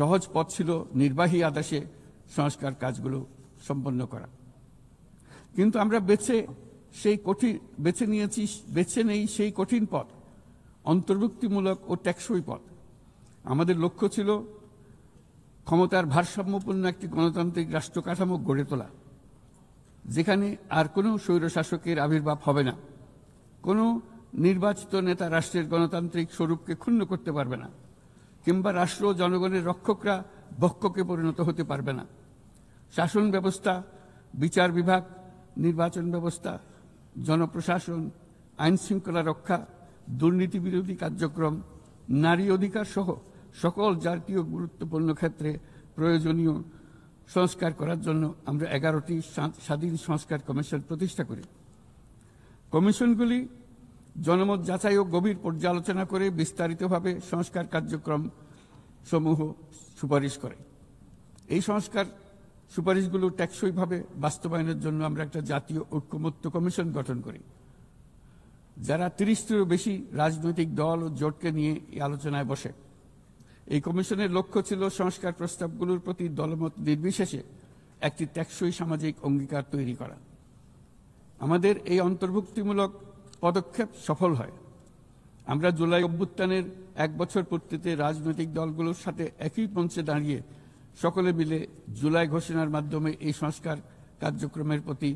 সহজ পথ ছিল নির্বাহী আদেশে সংস্কার কাজগুলো সম্পন্ন করা। কিন্তু আমরা বেছে নেই সেই কঠিন পথ, অন্তর্ভুক্তিমূলক ও টেকসই পথ। আমাদের লক্ষ্য ছিল ক্ষমতার ভারসাম্যপূর্ণ একটি গণতান্ত্রিক রাষ্ট্র কাঠামো গড়ে তোলা, যেখানে আর কোনো স্বৈরশাসকের আবির্ভাব হবে না, কোনো নির্বাচিত নেতা রাষ্ট্রের গণতান্ত্রিক স্বরূপকে ক্ষুণ্ণ করতে পারবে না, কিংবা রাষ্ট্র জনগণের রক্ষকরা ভক্ষকে পরিণত হতে পারবে না। শাসন ব্যবস্থা, বিচার বিভাগ, নির্বাচন ব্যবস্থা, জনপ্রশাসন, আইন শৃঙ্খলা রক্ষা, দুর্নীতি বিরোধী কার্যক্রম, নারী অধিকার সহ সকল জাতীয় গুরুত্বপূর্ণ ক্ষেত্রে প্রয়োজনীয় সংস্কার করার জন্য আমরা 11টি স্বাধীন সংস্কার কমিশন প্রতিষ্ঠা করি। কমিশনগুলি জনমত যাচাই ও গভীর পর্যালোচনা করে বিস্তারিতভাবে সংস্কার কার্যক্রম সমূহ সুপারিশ করে। এই সংস্কার সুপারিশগুলো টেকসইভাবে বাস্তবায়নের জন্য আমরা একটা জাতীয় ঐক্যমত্য কমিশন গঠন করি, যারা 30টিরও বেশি রাজনৈতিক দল ও জোটকে নিয়ে এই আলোচনায় বসে। এই কমিশনের লক্ষ্য ছিল সংস্কার প্রস্তাবগুলোর প্রতি দলমত নির্বিশেষে একটি টেকসই সামাজিক অঙ্গীকার তৈরি করা। আমাদের এই অন্তর্ভুক্তিমূলক পদক্ষেপ সফল হয়। আমরা জুলাই অভ্যুত্থানের 1 বছর পূর্তিতে রাজনৈতিক দলগুলোর সাথে একই মঞ্চে দাঁড়িয়ে সকলে মিলে জুলাই ঘোষণার মাধ্যমে এই সংস্কার কার্যক্রমের প্রতি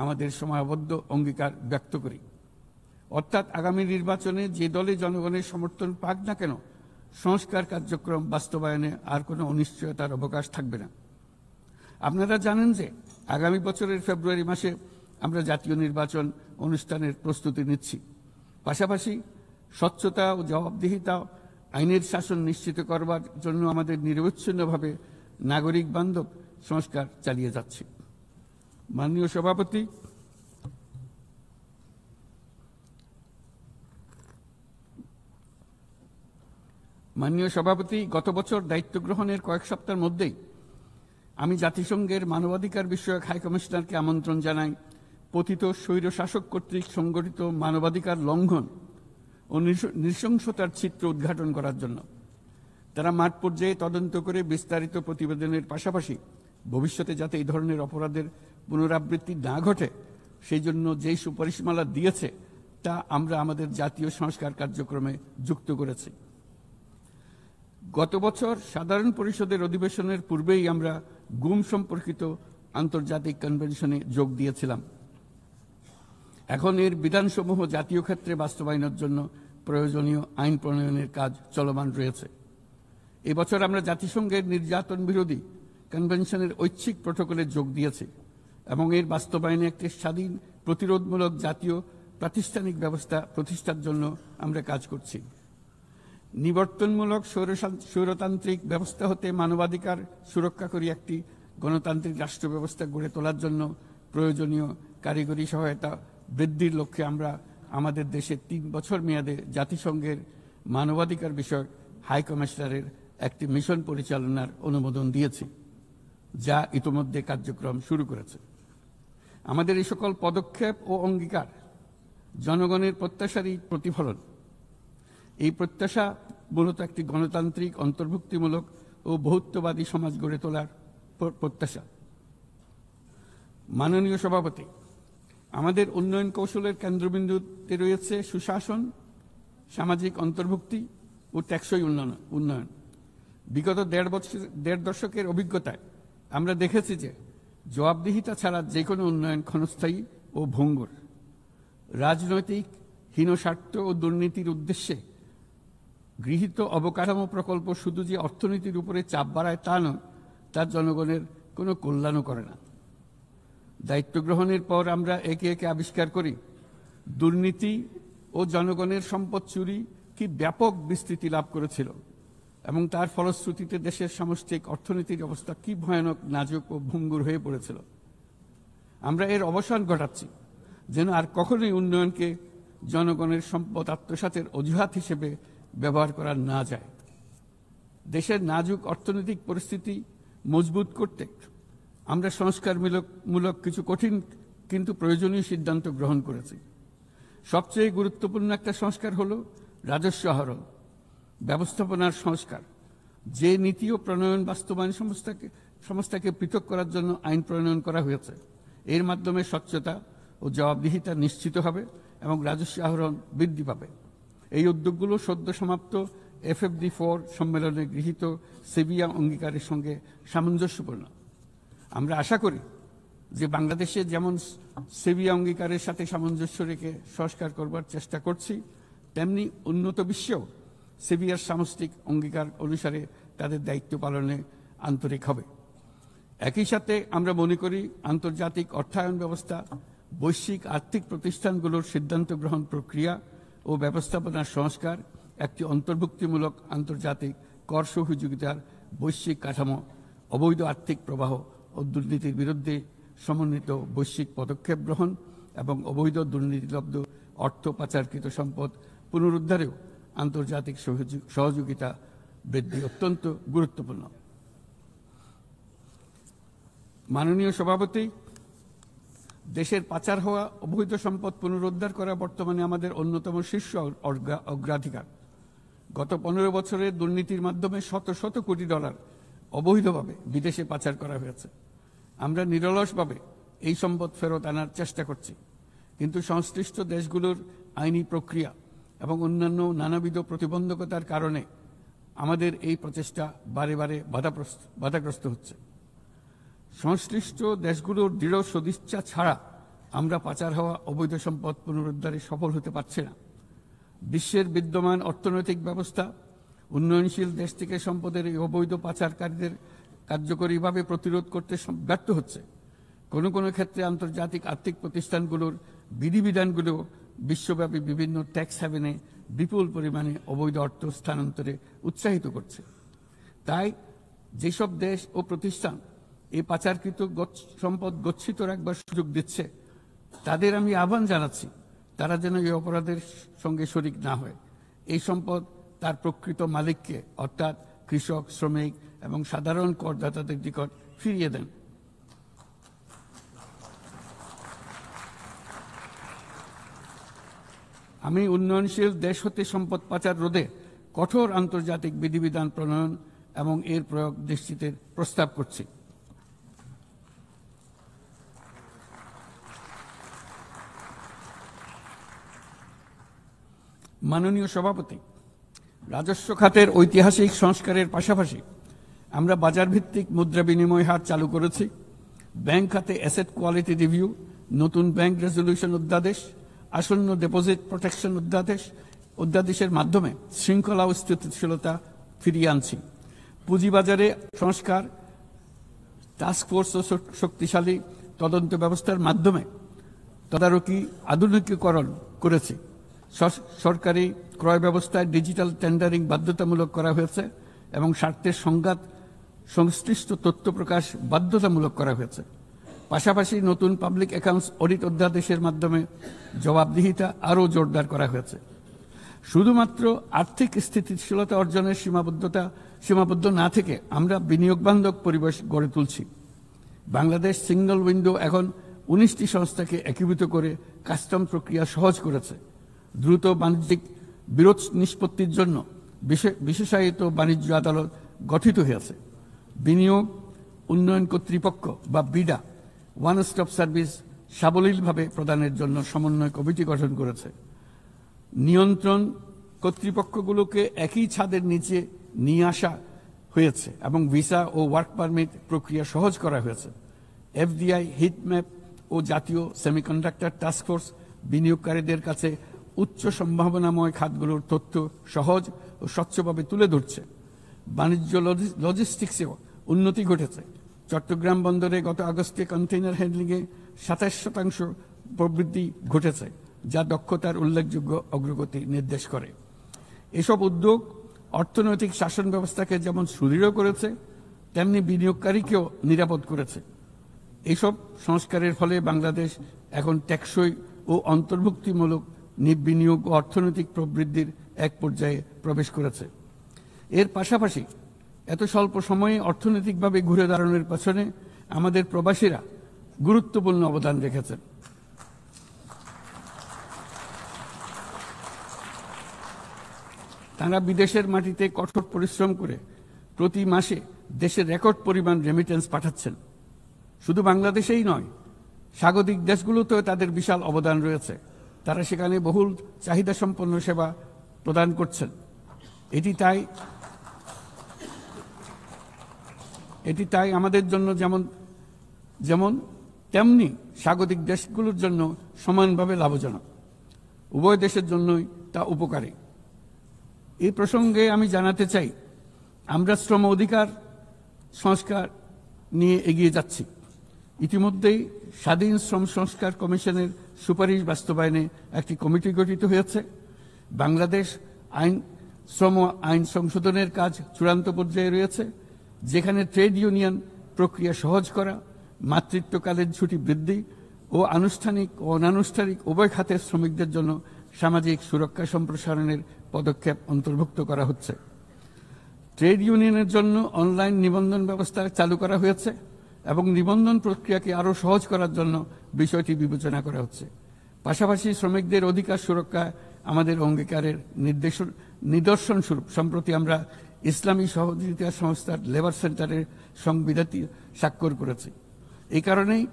আমাদের সময়াবদ্ধ অঙ্গীকার ব্যক্ত করি। অর্থাৎ আগামী নির্বাচনে যে দলে জনগণের সমর্থন পাক না কেন, সংস্কার কার্যক্রম বাস্তবায়নে আর কোনো অনিশ্চয়তার অবকাশ থাকবে না। আপনারা জানেন যে আগামী বছরের ফেব্রুয়ারি মাসে আমরা জাতীয় নির্বাচন অনুষ্ঠানের প্রস্তুতি নিচ্ছি। পাশাপাশি স্বচ্ছতা ও জবাবদিহিতা, আইনের শাসন নিশ্চিত করবার জন্য আমাদের নিরবচ্ছিন্নভাবে নাগরিক বান্ধব সংস্কার চালিয়ে যাচ্ছি। মাননীয় সভাপতি, গত বছর দায়িত্ব গ্রহণের কয়েক সপ্তাহের মধ্যেই আমি জাতিসংঘের মানবাধিকার বিষয়ক হাই কমিশনারকে আমন্ত্রণ জানাই পতিত স্বৈরশাসক কর্তৃক সংগঠিত মানবাধিকার লঙ্ঘন ও নৃশংসতার চিত্র উদ্ঘাটন করার জন্য। তারা মাঠ পর্যায়ে তদন্ত করে বিস্তারিত প্রতিবেদনের পাশাপাশি ভবিষ্যতে যাতে এই ধরনের অপরাধের পুনরাবৃত্তি না ঘটে সেই জন্য যেই সুপারিশমালা দিয়েছে তা আমরা আমাদের জাতীয় সংস্কার কার্যক্রমে যুক্ত করেছি। গত বছর সাধারণ পরিষদের অধিবেশনের পূর্বেই আমরা গুম সম্পর্কিত আন্তর্জাতিক কনভেনশনে যোগ দিয়েছিলাম। এখন এর বিধানসমূহ জাতীয় ক্ষেত্রে বাস্তবায়নের জন্য প্রয়োজনীয় আইন প্রণয়নের কাজ চলমান রয়েছে। এবছর আমরা জাতিসংঘের নির্যাতন বিরোধী কনভেনশনের ঐচ্ছিক প্রটোকলে যোগ দিয়েছি এবং এর বাস্তবায়নে একটি স্বাধীন প্রতিরোধমূলক জাতীয় প্রাতিষ্ঠানিক ব্যবস্থা প্রতিষ্ঠার জন্য আমরা কাজ করছি। নিবর্তনমূলক স্বৈরতান্ত্রিক ব্যবস্থা হতে মানবাধিকার সুরক্ষাকারী একটি গণতান্ত্রিক রাষ্ট্র ব্যবস্থা গড়ে তোলার জন্য প্রয়োজনীয় কারিগরি সহায়তা বৃদ্ধির লক্ষ্যে আমরা আমাদের দেশে 3 বছর মেয়াদে জাতিসংঘের মানবাধিকার বিষয়ক হাই কমিশনারের একটি মিশন পরিচালনার অনুমোদন দিয়েছি, যা ইতোমধ্যে কার্যক্রম শুরু করেছে। আমাদের এই সকল পদক্ষেপ ও অঙ্গীকার জনগণের প্রত্যাশারই প্রতিফলন। এই প্রত্যাশা মূলত একটি গণতান্ত্রিক, অন্তর্ভুক্তিমূলক ও বহুত্ববাদী সমাজ গড়ে তোলার প্রত্যাশা। মাননীয় সভাপতি, আমাদের উন্নয়ন কৌশলের কেন্দ্রবিন্দুতে রয়েছে সুশাসন, সামাজিক অন্তর্ভুক্তি ও টেকসই উন্নয়ন। বিগত 1.5 দশকের অভিজ্ঞতায় আমরা দেখেছি যে জবাবদিহিতা ছাড়া যে কোনো উন্নয়ন ক্ষণস্থায়ী ও ভঙ্গুর। রাজনৈতিক হীনস্বার্থ ও দুর্নীতির উদ্দেশ্যে গৃহীত অবকাঠামো প্রকল্প শুধু যে অর্থনীতির উপরে চাপ বাড়ায় তা নয়, তার জনগণের কোনো কল্যাণও করে না। দায়িত্ব গ্রহণের পর আমরা একে একে আবিষ্কার করি দুর্নীতি ও জনগণের সম্পদ চুরি কি ব্যাপক বিস্তৃতি লাভ করেছিল এবং তার ফলশ্রুতিতে দেশের সামষ্টিক অর্থনীতির অবস্থা কি ভয়ানক, নাজুক ও ভঙ্গুর হয়ে পড়েছিল। আমরা এর অবসান ঘটাচ্ছি যেন আর কখনোই উন্নয়নকে জনগণের সম্পদ আত্মসাতের অজুহাত হিসেবে ব্যবহার করা না যায়। দেশের নাজুক অর্থনৈতিক পরিস্থিতি মজবুত করতে আমরা সংস্কারমূলক কিছু কঠিন কিন্তু প্রয়োজনীয় সিদ্ধান্ত গ্রহণ করেছি। সবচেয়ে গুরুত্বপূর্ণ একটা সংস্কার হলো রাজস্ব আহরণ, ব্যবস্থাপনার সংস্কার, যে নীতি ও প্রণয়ন বাস্তবায়ন সংস্থাকে পৃথক করার জন্য আইন প্রণয়ন করা হয়েছে, এর মাধ্যমে স্বচ্ছতা ও জবাবদিহিতা নিশ্চিত হবে এবং রাজস্ব আহরণ বৃদ্ধি পাবে। এই উদ্যোগগুলো সদ্য সমাপ্ত FFD4 সম্মেলনে গৃহীত সেভিয়া অঙ্গীকারের সঙ্গে সামঞ্জস্যপূর্ণ। আমরা আশা করি যে বাংলাদেশে যেমন সেভিয়া অঙ্গীকারের সাথে সামঞ্জস্য রেখে সংস্কার করবার চেষ্টা করছি, তেমনি উন্নত বিশ্বেও সেভিয়ার সামষ্টিক অঙ্গীকার অনুসারে তাদের দায়িত্ব পালনে আন্তরিক হবে। একই সাথে আমরা মনে করি আন্তর্জাতিক অর্থায়ন ব্যবস্থা, বৈশ্বিক আর্থিক প্রতিষ্ঠানগুলোর সিদ্ধান্ত গ্রহণ প্রক্রিয়া ও ব্যবস্থাপনার সংস্কার, একটি অন্তর্ভুক্তিমূলক আন্তর্জাতিক কর সহযোগিতার বৈশ্বিক কাঠামো, অবৈধ আর্থিক প্রবাহ ও দুর্নীতির বিরুদ্ধে সমন্বিত বৈশ্বিক পদক্ষেপ গ্রহণ এবং অবৈধ দুর্নীতিলব্ধ অর্থ পাচারকৃত সম্পদ পুনরুদ্ধারেও আন্তর্জাতিক সহযোগিতা বৃদ্ধি অত্যন্ত গুরুত্বপূর্ণ। মাননীয় সভাপতি, দেশের পাচার হওয়া অবৈধ সম্পদ পুনরুদ্ধার করা বর্তমানে আমাদের অন্যতম শীর্ষ অগ্রাধিকার। গত 15 বছরে দুর্নীতির মাধ্যমে শত শত কোটি ডলার অবৈধভাবে বিদেশে পাচার করা হয়েছে। আমরা নিরলসভাবে এই সম্পদ ফেরত আনার চেষ্টা করছি, কিন্তু সংশ্লিষ্ট দেশগুলোর আইনি প্রক্রিয়া এবং অন্যান্য নানাবিধ প্রতিবন্ধকতার কারণে আমাদের এই প্রচেষ্টা বারে বারে বাধাগ্রস্ত হচ্ছে। সংশ্লিষ্ট দেশগুলোর দৃঢ় সদিচ্ছা ছাড়া আমরা পাচার হওয়া অবৈধ সম্পদ পুনরুদ্ধারে সফল হতে পারছি না। বিশ্বের বিদ্যমান অর্থনৈতিক ব্যবস্থা উন্নয়নশীল দেশ থেকে সম্পদের এই অবৈধ পাচারকারীদের কার্যকরীভাবে প্রতিরোধ করতে ব্যর্থ হচ্ছে। কোনো কোনো ক্ষেত্রে আন্তর্জাতিক আর্থিক প্রতিষ্ঠানগুলোর বিধিবিধানগুলো বিশ্বব্যাপী বিভিন্ন ট্যাক্স হ্যাভেনে বিপুল পরিমাণে অবৈধ অর্থ স্থানান্তরে উৎসাহিত করছে। তাই যেসব দেশ ও প্রতিষ্ঠান এই পাচারকৃত সম্পদ গচ্ছিত রাখবার সুযোগ দিচ্ছে, তাদের আমি আহ্বান জানাচ্ছি তারা যেন এই অপরাধের সঙ্গে শরিক না হয়। এই সম্পদ তার প্রকৃত মালিককে অর্থাৎ কৃষক, শ্রমিক এবং সাধারণ করদাতাদের নিকট ফিরিয়ে দেন। আমি উন্নয়নশীল দেশ হতে সম্পদ পাচার রোধে কঠোর আন্তর্জাতিক বিধিবিধান প্রণয়ন এবং এর প্রয়োগ নিশ্চিতের প্রস্তাব করছি। মাননীয় সভাপতি, রাজস্ব খাতের ঐতিহাসিক সংস্কারের পাশাপাশি আমরা বাজার ভিত্তিক মুদ্রা বিনিময় হার চালু করেছি। ব্যাংক খাতে অ্যাসেট কোয়ালিটি রিভিউ, নতুন ব্যাংক রেজলিউশন অধ্যাদেশ, আসন্ন ডিপোজিট প্রোটেকশন অধ্যাদেশের মাধ্যমে শৃঙ্খলা ও স্থিতিশীলতা ফিরিয়ে আনছি। পুঁজিবাজারে সংস্কার, টাস্কফোর্স ও শক্তিশালী তদন্ত ব্যবস্থার মাধ্যমে তদারকি আধুনিকীকরণ করেছি। সরকারি ক্রয় ব্যবস্থায় ডিজিটাল টেন্ডারিং বাধ্যতামূলক করা হয়েছে এবং স্বার্থের সংঘাত সংশ্লিষ্ট তথ্য প্রকাশ বাধ্যতামূলক করা হয়েছে। পাশাপাশি নতুন পাবলিক অ্যাকাউন্টস অডিট অধ্যাদেশের মাধ্যমে জবাবদিহিতা আরও জোরদার করা হয়েছে। শুধুমাত্র আর্থিক স্থিতিশীলতা অর্জনের সীমাবদ্ধ না থেকে আমরা বিনিয়োগ বান্ধব পরিবেশ গড়ে তুলছি। বাংলাদেশ সিঙ্গল উইন্ডো এখন 19টি সংস্থাকে একীভূত করে কাস্টম প্রক্রিয়া সহজ করেছে। দ্রুত বাণিজ্যিক বিরোধ নিষ্পত্তির জন্য বিশেষায়িত বাণিজ্য আদালত গঠিত হয়েছে। বিনিয়োগ উন্নয়ন কর্তৃপক্ষ বা বিডা ওয়ান স্টপ সার্ভিস সাবলীলভাবে প্রদানের জন্য সমন্বয় কমিটি গঠন করেছে। নিয়ন্ত্রণ কর্তৃপক্ষগুলোকে একই ছাদের নিচে নিয়ে আসা হয়েছে এবং ভিসা ও ওয়ার্ক পারমিট প্রক্রিয়া সহজ করা হয়েছে। FDI হিটম্যাপ ও জাতীয় সেমিকন্ডাক্টর টাস্কফোর্স বিনিয়োগকারীদের কাছে উচ্চ সম্ভাবনাময় খাতগুলোর তথ্য সহজ ও স্বচ্ছভাবে তুলে ধরছে। বাণিজ্য লজিস্টিক্সেও উন্নতি ঘটেছে। চট্টগ্রাম বন্দরে গত আগস্টে কন্টেইনার হ্যান্ডলিংয়ে 27% প্রবৃদ্ধি ঘটেছে, যা দক্ষতার উল্লেখযোগ্য অগ্রগতি নির্দেশ করে। এসব উদ্যোগ অর্থনৈতিক শাসন ব্যবস্থাকে যেমন সুদৃঢ় করেছে, তেমনি বিনিয়োগকারীকেও নিরাপদ করেছে। এইসব সংস্কারের ফলে বাংলাদেশ এখন টেকসই ও অন্তর্ভুক্তিমূলক বিনিয়োগ ও অর্থনৈতিক প্রবৃদ্ধির এক পর্যায়ে প্রবেশ করেছে। এর পাশাপাশি এত স্বল্প সময়ে অর্থনৈতিকভাবে ঘুরে দাঁড়ানোর পেছনে আমাদের প্রবাসীরা গুরুত্বপূর্ণ অবদান রেখেছেন। তারা বিদেশের মাটিতে কঠোর পরিশ্রম করে প্রতি মাসে দেশের রেকর্ড পরিমাণ রেমিটেন্স পাঠাচ্ছেন। শুধু বাংলাদেশেই নয়, স্বাগতিক দেশগুলোতেও তাদের বিশাল অবদান রয়েছে। তারা সেখানে বহুল চাহিদা সম্পন্ন সেবা প্রদান করছেন। এটি তাই আমাদের জন্য যেমন তেমনি স্বাগতিক দেশগুলোর জন্য সমানভাবে লাভজনক। উভয় দেশের জন্যই তা উপকারী। এই প্রসঙ্গে আমি জানাতে চাই, আমরা শ্রম অধিকার সংস্কার নিয়ে এগিয়ে যাচ্ছি। ইতিমধ্যেই স্বাধীন শ্রম সংস্কার কমিশনের সুপারিশ বাস্তবায়নে একটি কমিটি গঠিত হয়েছে। বাংলাদেশ শ্রম আইন সংশোধনের কাজ চূড়ান্ত পর্যায়ে রয়েছে, যেখানে ট্রেড ইউনিয়ন প্রক্রিয়া সহজ করা, মাতৃত্বকালীন ছুটি বৃদ্ধি ও আনুষ্ঠানিক ও অনানুষ্ঠানিক উভয় খাতের শ্রমিকদের জন্য সামাজিক সুরক্ষা সম্প্রসারণের পদক্ষেপ অন্তর্ভুক্ত করা হচ্ছে। ট্রেড ইউনিয়নের জন্য অনলাইন নিবন্ধন ব্যবস্থা চালু করা হয়েছে এবং নিবন্ধন প্রক্রিয়াকে আরও সহজ করার জন্য বিষয়টি বিবেচনা করা হচ্ছে। পাশাপাশি শ্রমিকদের অধিকার সুরক্ষায় আমাদের অঙ্গীকারের নিদর্শন স্বরূপ সম্প্রতি আমরা ইসলামী সহযোগিতা সংস্থার লেবার সেন্টারের সংবিধানটি স্বাক্ষর করেছি। এই কারণেই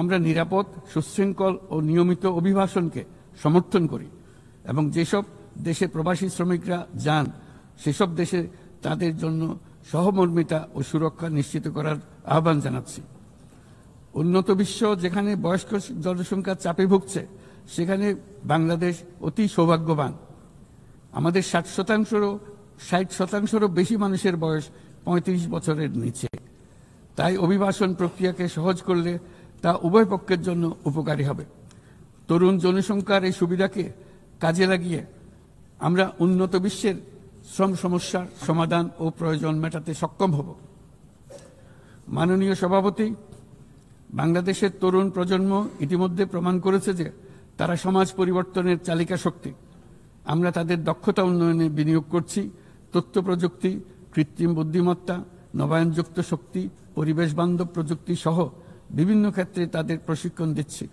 আমরা নিরাপদ, সুশৃঙ্খল ও নিয়মিত অভিবাসনকে সমর্থন করি এবং যেসব দেশে প্রবাসী শ্রমিকরা যান সেসব দেশে তাদের জন্য সহমর্মিতা ও সুরক্ষা নিশ্চিত করার আহ্বান জানাচ্ছি। উন্নত বিশ্ব যেখানে বয়স্ক জনসংখ্যার চাপে ভুগছে, সেখানে বাংলাদেশ অতি সৌভাগ্যবান। আমাদের 60% বেশি মানুষের বয়স 35 বছরের নিচে। তাই অভিবাসন প্রক্রিয়াকে সহজ করলে তা উভয় পক্ষের জন্য উপকারী হবে। তরুণ জনসংখ্যার এই সুবিধাকে কাজে লাগিয়ে আমরা উন্নত বিশ্বের শ্রম সমস্যার সমাধান ও প্রয়োজন মেটাতে সক্ষম হব। মাননীয় সভাপতি, বাংলাদেশের তরুণ প্রজন্ম ইতিমধ্যে প্রমাণ করেছে যে তারা সমাজ পরিবর্তনের চালিকা শক্তি। আমরা তাদের দক্ষতা উন্নয়নে বিনিয়োগ করছি। তথ্য প্রযুক্তি, কৃত্রিম বুদ্ধিমত্তা, নবায়নযুক্ত শক্তি, পরিবেশ বান্ধব প্রযুক্তি সহ বিভিন্ন ক্ষেত্রে তাদের প্রশিক্ষণ দিচ্ছি।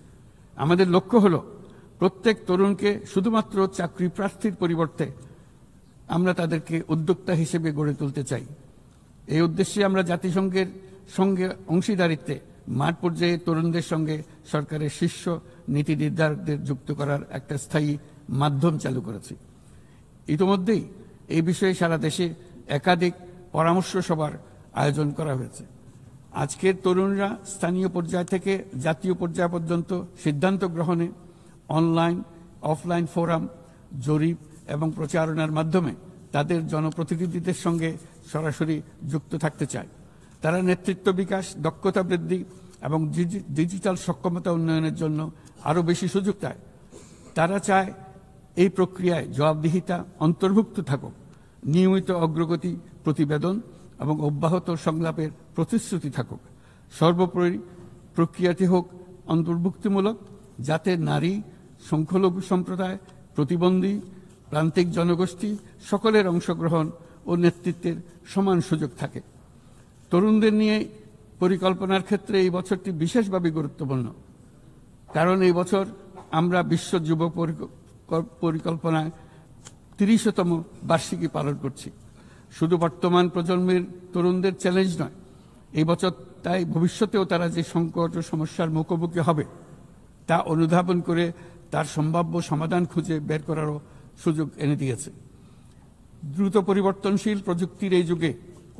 আমাদের লক্ষ্য হল প্রত্যেক তরুণকে শুধুমাত্র চাকরি প্রার্থীর পরিবর্তে আমরা তাদেরকে উদ্যোক্তা হিসেবে গড়ে তুলতে চাই। এই উদ্দেশ্যে আমরা জাতিসংঘের সঙ্গে অংশীদারিত্বে মাঠ পর্যায়ে তরুণদের সঙ্গে সরকারের শীর্ষ নীতি নির্ধারকদের যুক্ত করার একটা স্থায়ী মাধ্যম চালু করেছি। ইতিমধ্যেই এই বিষয়ে সারা দেশে একাধিক পরামর্শ সভার আয়োজন করা হয়েছে। আজকের তরুণরা স্থানীয় পর্যায় থেকে জাতীয় পর্যায় পর্যন্ত সিদ্ধান্ত গ্রহণে অনলাইন, অফলাইন ফোরাম, জরিপ এবং প্রচারণার মাধ্যমে তাদের জনপ্রতিনিধিদের সঙ্গে সরাসরি যুক্ত থাকতে চায়। তারা নেতৃত্ব বিকাশ, দক্ষতা বৃদ্ধি এবং ডিজিটাল সক্ষমতা উন্নয়নের জন্য আরও বেশি সুযোগ চায়। তারা চায় এই প্রক্রিয়ায় জবাবদিহিতা অন্তর্ভুক্ত থাকুক, নিয়মিত অগ্রগতি প্রতিবেদন এবং অব্যাহত সংলাপের প্রতিশ্রুতি থাকুক। সর্বোপরি প্রক্রিয়াটি হোক অন্তর্ভুক্তিমূলক, যাতে নারী, সংখ্যালঘু সম্প্রদায়, প্রতিবন্ধী, প্রান্তিক জনগোষ্ঠী সকলের অংশগ্রহণ ও নেতৃত্বের সমান সুযোগ থাকে। তরুণদের নিয়ে পরিকল্পনার ক্ষেত্রে এই বছরটি বিশেষভাবে গুরুত্বপূর্ণ, কারণ এই বছর আমরা বিশ্ব যুব পরিকল্পনায় 30তম বার্ষিকী পালন করছি। শুধু বর্তমান প্রজন্মের তরুণদের চ্যালেঞ্জ নয়, এই বছর তাই ভবিষ্যতেও তারা যে সংকট ও সমস্যার মুখোমুখি হবে তা অনুধাবন করে তার সম্ভাব্য সমাধান খুঁজে বের করারও সুযোগ এনে দিয়েছে। দ্রুত পরিবর্তনশীল প্রযুক্তির এই যুগে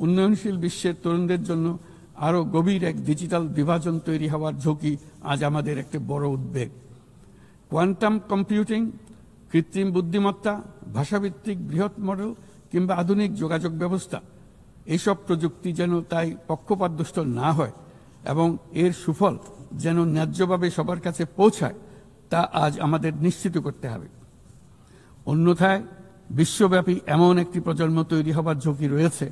উন্নয়নশীল বিশ্বের তরুণদের জন্য আরও গভীর এক ডিজিটাল বিভাজন তৈরি হওয়ার ঝুঁকি আজ আমাদের একটি বড় উদ্বেগ। কোয়ান্টাম কম্পিউটিং, কৃত্রিম বুদ্ধিমত্তা, ভাষাভিত্তিক বৃহৎ মডেল কিংবা আধুনিক যোগাযোগ ব্যবস্থা, এইসব প্রযুক্তি যেন তাই পক্ষপাতদুষ্ট না হয় এবং এর সুফল যেন ন্যায্যভাবে সবার কাছে পৌঁছায়, তা আজ আমাদের নিশ্চিত করতে হবে। অন্যথায় বিশ্বব্যাপী এমন একটি প্রজন্ম তৈরি হবার ঝুঁকি রয়েছে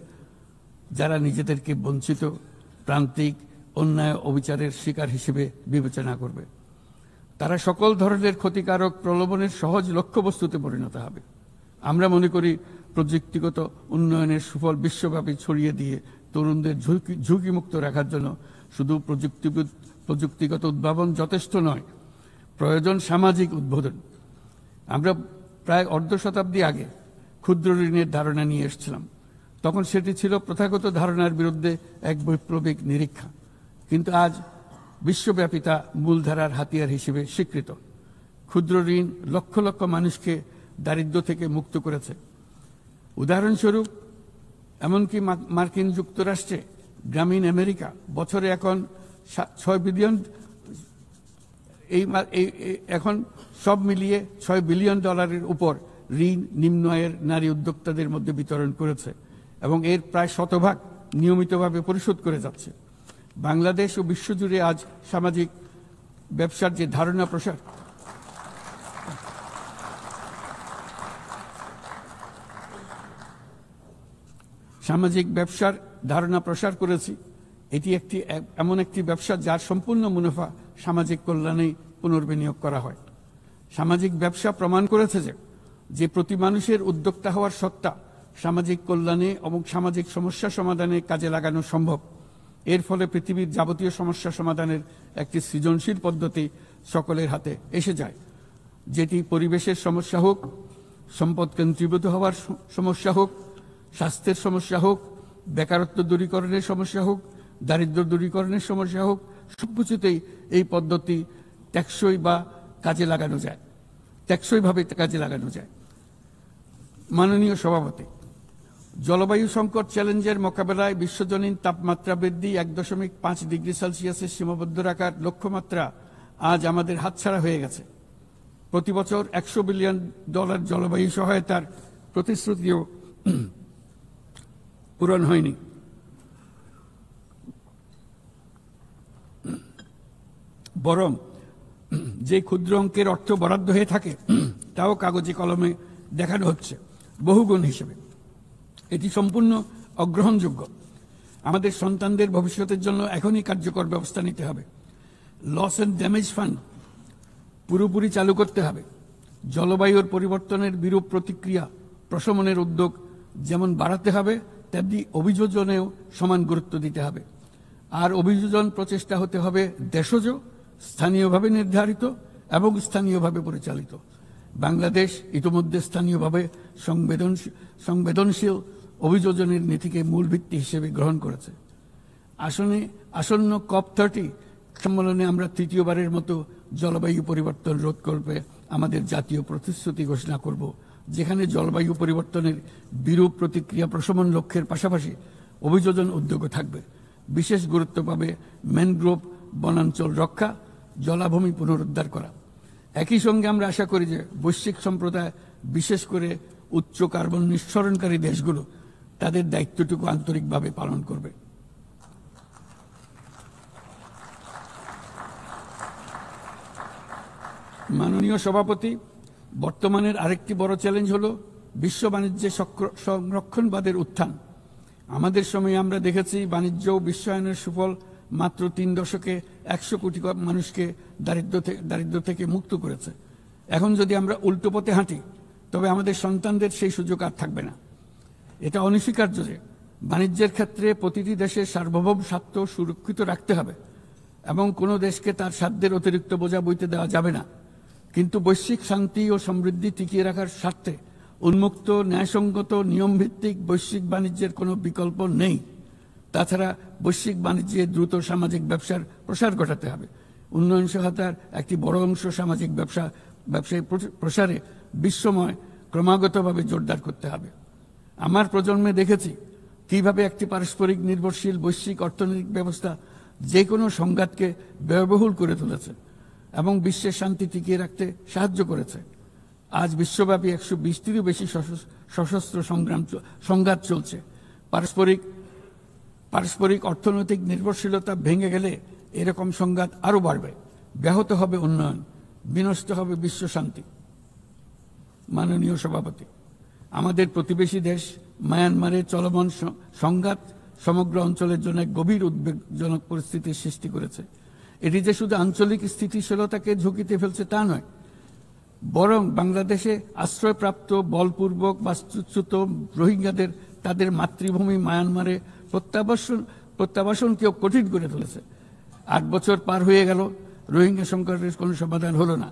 যারা নিজেদেরকে বঞ্চিত, প্রান্তিক, অন্যায় অবিচারের শিকার হিসেবে বিবেচনা করবে। তারা সকল ধরনের ক্ষতিকারক প্রলোভনের সহজ লক্ষ্যবস্তুতে পরিণত হবে। আমরা মনে করি প্রযুক্তিগত উন্নয়নের সুফল বিশ্বব্যাপী ছড়িয়ে দিয়ে তরুণদের ঝুঁকিমুক্ত রাখার জন্য শুধু প্রযুক্তিগত উদ্ভাবন যথেষ্ট নয়, প্রয়োজন সামাজিক উদ্বোধন। আমরা প্রায় অর্ধ শতাব্দী আগে ক্ষুদ্র ঋণের ধারণা নিয়ে এসেছিলাম। তখন সেটি ছিল প্রথাগত ধারণার বিরুদ্ধে এক বৈপ্লবিক নিরীক্ষা, কিন্তু আজ বিশ্বব্যাপী তা মূলধারার হাতিয়ার হিসেবে স্বীকৃত। ক্ষুদ্র ঋণ লক্ষ লক্ষ মানুষকে দারিদ্র্য থেকে মুক্ত করেছে। উদাহরণস্বরূপ এমনকি মার্কিন যুক্তরাষ্ট্রে গ্রামীণ আমেরিকা বছরে এখন 6 বিলিয়ন, এখন সব মিলিয়ে $6 বিলিয়ন উপর ঋণ নিম্ন আয়ের নারী উদ্যোক্তাদের মধ্যে বিতরণ করেছে এবং এর প্রায় শতভাগ নিয়মিতভাবে পরিশোধ করে যাচ্ছে। বাংলাদেশ ও বিশ্বজুড়ে আজ সামাজিক ব্যবসার যে ধারণা প্রসার করেছি, এটি এমন একটি ব্যবসা যার সম্পূর্ণ মুনাফা সামাজিক কল্যাণে পুনর্বিনিয়োগ করা হয়। সামাজিক ব্যবসা প্রমাণ করেছে যে প্রতি মানুষের উদ্যোক্তা হওয়ার সত্তা সামাজিক কল্যাণে এবং সামাজিক সমস্যা সমাধানে কাজে লাগানো সম্ভব। এর ফলে পৃথিবীর যাবতীয় সমস্যা সমাধানের একটি সৃজনশীল পদ্ধতি সকলের হাতে এসে যায়, যেটি পরিবেশের সমস্যা হোক, সম্পদ কেন্দ্রীভূত হওয়ার সমস্যা হোক, স্বাস্থ্যের সমস্যা হোক, বেকারত্ব দূরীকরণের সমস্যা হোক, দারিদ্র্য দূরীকরণের সমস্যা হোক, সবকিছুতেই এই পদ্ধতি টেকসইভাবে কাজে লাগানো যায়। মাননীয় সভাপতি, জলবায়ু সংকট চ্যালেঞ্জের মোকাবেলায় বিশ্বজনীন তাপমাত্রা বৃদ্ধি 1.5 ডিগ্রি সেলসিয়াসের সীমাবদ্ধ রাখার লক্ষ্যমাত্রা আজ আমাদের হাতছাড়া হয়ে গেছে। প্রতি বছর $100 বিলিয়ন জলবায়ু সহায়তার প্রতিশ্রুতিও পূরণ হয়নি। বরং যে ক্ষুদ্র অঙ্কের অর্থ বরাদ্দ হয়ে থাকে তাও কাগজে কলমে দেখানো হচ্ছে বহুগুণ হিসেবে। এটি সম্পূর্ণ অগ্রহণযোগ্য। আমাদের সন্তানদের ভবিষ্যতের জন্য এখনই কার্যকর ব্যবস্থা নিতে হবে। লস অ্যান্ড ড্যামেজ ফান্ড পুরোপুরি চালু করতে হবে। জলবায়ুর পরিবর্তনের বিরূপ প্রতিক্রিয়া প্রশমনের উদ্যোগ যেমন বাড়াতে হবে, তেমনি অভিযোজনেও সমান গুরুত্ব দিতে হবে। আর অভিযোজন প্রচেষ্টা হতে হবে দেশজ, স্থানীয়ভাবে নির্ধারিত এবং স্থানীয়ভাবে পরিচালিত। বাংলাদেশ ইতিমধ্যে স্থানীয়ভাবে সংবেদনশীল অভিযোজনের নীতিকে মূল ভিত্তি হিসেবে গ্রহণ করেছে। আসন্ন COP30 সম্মেলনে আমরা তৃতীয়বারের মতো জলবায়ু পরিবর্তন রোধ করবে আমাদের জাতীয় প্রতিশ্রুতি ঘোষণা করব, যেখানে জলবায়ু পরিবর্তনের বিরূপ প্রতিক্রিয়া প্রশমন লক্ষ্যের পাশাপাশি অভিযোজন উদ্যোগও থাকবে। বিশেষ গুরুত্ব পাবে ম্যানগ্রোভ বনাঞ্চল রক্ষা, জলাভূমি পুনরুদ্ধার করা। একই সঙ্গে আমরা আশা করি যে বৈশ্বিক সম্প্রদায়, বিশেষ করে উচ্চ কার্বন নিঃসরণকারী দেশগুলো তাদের দায়িত্বটুকু আন্তরিকভাবে পালন করবে। মাননীয় সভাপতি, বর্তমানের আরেকটি বড় চ্যালেঞ্জ হলো বিশ্ব বাণিজ্যে সংরক্ষণবাদের উত্থান। আমাদের সময়ে আমরা দেখেছি বাণিজ্য ও বিশ্বায়নের সুফল মাত্র 3 দশকে 100 কোটি মানুষকে দারিদ্র্য থেকে মুক্ত করেছে। এখন যদি আমরা উল্টো পথে হাঁটি তবে আমাদের সন্তানদের সেই সুযোগ আর থাকবে না। এটা অনস্বীকার্য যে বাণিজ্যের ক্ষেত্রে প্রতিটি দেশের সার্বভৌম স্বার্থ সুরক্ষিত রাখতে হবে এবং কোনো দেশকে তার সাধ্যের অতিরিক্ত বোঝা বইতে দেওয়া যাবে না। কিন্তু বৈশ্বিক শান্তি ও সমৃদ্ধি টিকিয়ে রাখার স্বার্থে উন্মুক্ত, ন্যায়সঙ্গত, নিয়মভিত্তিক বৈশ্বিক বাণিজ্যের কোনো বিকল্প নেই। তাছাড়া বৈশ্বিক বাণিজ্যে দ্রুত সামাজিক ব্যবসার প্রসার ঘটাতে হবে। উন্নয়ন সহায়তার একটি বড় অংশ সামাজিক ব্যবসায় প্রসারে বিশ্বময় ক্রমাগতভাবে জোরদার করতে হবে। আমার প্রজন্মে দেখেছি কিভাবে একটি পারস্পরিক নির্ভরশীল বৈশ্বিক অর্থনৈতিক ব্যবস্থা যে কোনো সংঘাতকে ব্যয়বহুল করে তুলেছে এবং বিশ্বের শান্তি টিকিয়ে রাখতে সাহায্য করেছে। আজ বিশ্বব্যাপী 120টিরও বেশি সশস্ত্র সংঘাত চলছে। পারস্পরিক অর্থনৈতিক নির্ভরশীলতা ভেঙে গেলে এরকম সংঘাত আরও বাড়বে, ব্যাহত হবে উন্নয়ন, বিনষ্ট হবে বিশ্ব শান্তি। মাননীয় সভাপতি, আমাদের প্রতিবেশী দেশ মায়ানমারের চলমান সংঘাত সমগ্র অঞ্চলের জন্য গভীর উদ্বেগজনক পরিস্থিতির সৃষ্টি করেছে। এটি যে শুধু আঞ্চলিক স্থিতিশীলতাকে ঝুঁকিতে ফেলছে তা নয়, বরং বাংলাদেশে আশ্রয়প্রাপ্ত বলপূর্বক বাস্তুচ্যুত রোহিঙ্গাদের তাদের মাতৃভূমি মায়ানমারে প্রত্যাবাসনকেও কঠিন করে তুলেছে। 8 বছর পার হয়ে গেল, রোহিঙ্গা সংকটের কোনো সমাধান হলো না।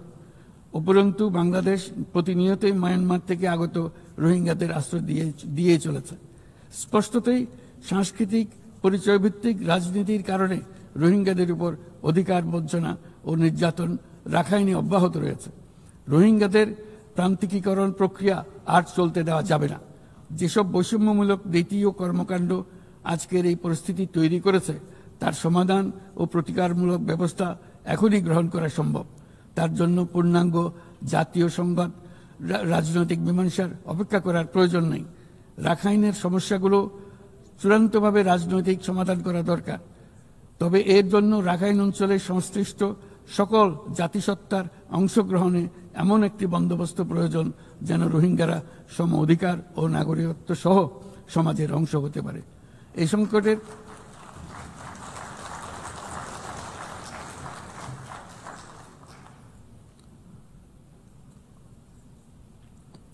উপরন্তু বাংলাদেশ প্রতিনিয়তই মায়ানমার থেকে আগত রোহিঙ্গাদের আশ্রয় দিয়ে চলেছে। স্পষ্টতই সাংস্কৃতিক পরিচয়ভিত্তিক রাজনীতির কারণে রোহিঙ্গাদের উপর অধিকার বঞ্চনা ও নির্যাতন রাখাইনে অব্যাহত রয়েছে। রোহিঙ্গাদের প্রান্তিকীকরণ প্রক্রিয়া আর চলতে দেওয়া যাবে না। যেসব বৈষম্যমূলক নীতি ও কর্মকাণ্ড আজকের এই পরিস্থিতি তৈরি করেছে, তার সমাধান ও প্রতিকারমূলক ব্যবস্থা এখনই গ্রহণ করা সম্ভব। তার জন্য পূর্ণাঙ্গ জাতীয় সংঘাত রাজনৈতিক মীমাংসার অপেক্ষা করার প্রয়োজন নেই। রাখাইনের সমস্যাগুলো চূড়ান্তভাবে রাজনৈতিক সমাধান করা দরকার। তবে এর জন্য রাখাইন অঞ্চলের সংশ্লিষ্ট সকল জাতিসত্তার অংশগ্রহণে এমন একটি বন্দোবস্ত প্রয়োজন যেন রোহিঙ্গারা সম অধিকার ও নাগরিকত্ব সহ সমাজের অংশ হতে পারে।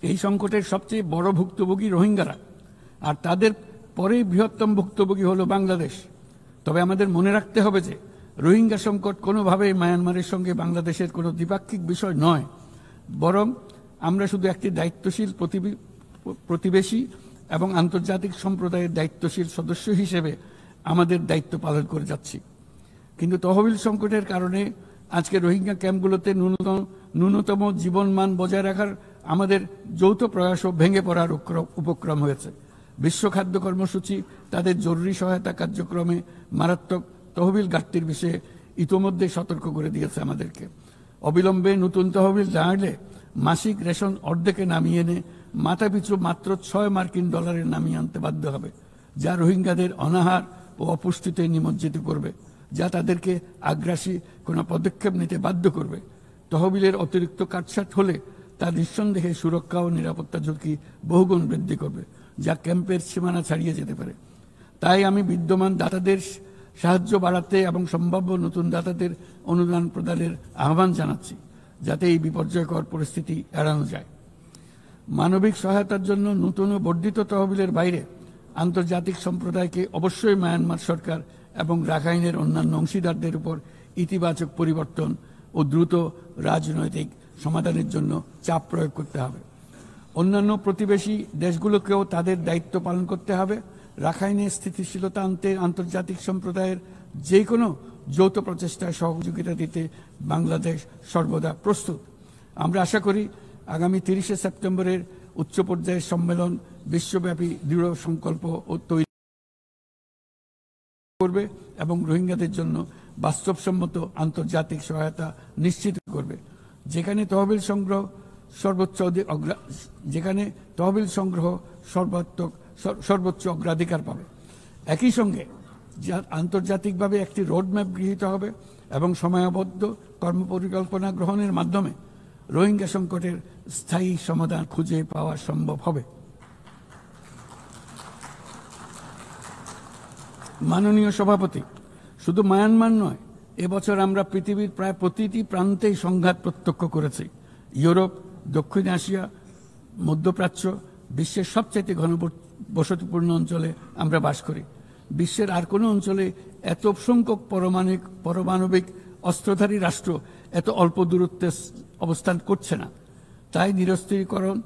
এই সংকটের সবচেয়ে বড় ভুক্তভোগী রোহিঙ্গারা, আর তাদের পরে বৃহত্তম ভুক্তভোগী হলো বাংলাদেশ। তবে আমাদের মনে রাখতে হবে যে রোহিঙ্গা সংকট কোনোভাবেই মায়ানমারের সঙ্গে বাংলাদেশের কোনো দ্বিপাক্ষিক বিষয় নয়, বরং আমরা শুধু একটি দায়িত্বশীল প্রতিবেশী এবং আন্তর্জাতিক সম্প্রদায়ের দায়িত্বশীল সদস্য হিসেবে আমাদের দায়িত্ব পালন করে যাচ্ছি। কিন্তু তহবিল সংকটের কারণে আজকে রোহিঙ্গা ক্যাম্পগুলোতে ন্যূনতম জীবনমান বজায় রাখার আমাদের যৌথ প্রয়াসও ভেঙে পড়ার উপক্রম হয়েছে। বিশ্ব খাদ্য কর্মসূচি তাদের জরুরি সহায়তা কার্যক্রমে মারাত্মক তহবিল ঘাটতির বিষয়ে ইতোমধ্যে সতর্ক করে দিয়েছে আমাদেরকে। অবিলম্বে নতুন তহবিল না এলে মাসিক রেশন অর্ধেকে নামিয়ে এনে মাথাপিছু মাত্র $6 নামিয়ে আনতে বাধ্য হবে, যা রোহিঙ্গাদের অনাহার ও অপুষ্টিতে নিমজ্জিত করবে, যা তাদেরকে আগ্রাসী কোনো পদক্ষেপ নিতে বাধ্য করবে। তহবিলের অতিরিক্ত কাটছাট হলে তা নিঃসন্দেহে সুরক্ষা ও নিরাপত্তা ঝুঁকি বহুগুণ বৃদ্ধি করবে, যা ক্যাম্পের সীমানা ছাড়িয়ে যেতে পারে। তাই আমি বিদ্যমান দাতাদের সাহায্য বাড়াতে এবং সম্ভাব্য নতুন দাতাদের অনুদান প্রদানের আহ্বান জানাচ্ছি, যাতে এই বিপর্যয়কর পরিস্থিতি এড়ানো যায়। মানবিক সহায়তার জন্য নতুন ও বর্ধিত তহবিলের বাইরে আন্তর্জাতিক সম্প্রদায়কে অবশ্যই মায়ানমার সরকার এবং রাখাইনের অন্যান্য অংশীদারদের উপর ইতিবাচক পরিবর্তন ও দ্রুত রাজনৈতিক সমাধানের জন্য চাপ প্রয়োগ করতে হবে। অন্যান্য প্রতিবেশী দেশগুলোকেও তাদের দায়িত্ব পালন করতে হবে। রাখাইনে স্থিতিশীলতা আনতে আন্তর্জাতিক সম্প্রদায়ের যে কোনো যৌথ প্রচেষ্টায় সহযোগিতা দিতে বাংলাদেশ সর্বদা প্রস্তুত। আমরা আশা করি আগামী 30 সেপ্টেম্বরের উচ্চ পর্যায়ের সম্মেলন বিশ্বব্যাপী দৃঢ় সংকল্প ও তৈরি করবে এবং রোহিঙ্গাদের জন্য বাস্তবসম্মত আন্তর্জাতিক সহায়তা নিশ্চিত করবে, যেখানে তহবিল সংগ্রহ সর্বোচ্চ অগ্রাধিকার পাবে। একই সঙ্গে আন্তর্জাতিকভাবে একটি রোডম্যাপ গৃহীত হবে এবং সময়বদ্ধ কর্মপরিকল্পনা গ্রহণের মাধ্যমে রোহিঙ্গা সংকটের স্থায়ী সমাধান খুঁজে পাওয়া সম্ভব হবে। মাননীয় সভাপতি, শুধু মায়ানমার নয়, এবছর আমরা পৃথিবীর প্রায় প্রতিটি প্রান্তেই সংঘাত প্রত্যক্ষ করেছি। ইউরোপ, দক্ষিণ এশিয়া, মধ্যপ্রাচ্য, বিশ্বের সবচেয়ে ঘনবসতিপূর্ণ অঞ্চলে আমরা বাস করি। বিশ্বের আর কোনো অঞ্চলে এত সংখ্যক পারমাণবিক অস্ত্রধারী রাষ্ট্র এত অল্প দূরত্বে অবস্থান করছে না। তাই নিরস্ত্রীকরণ,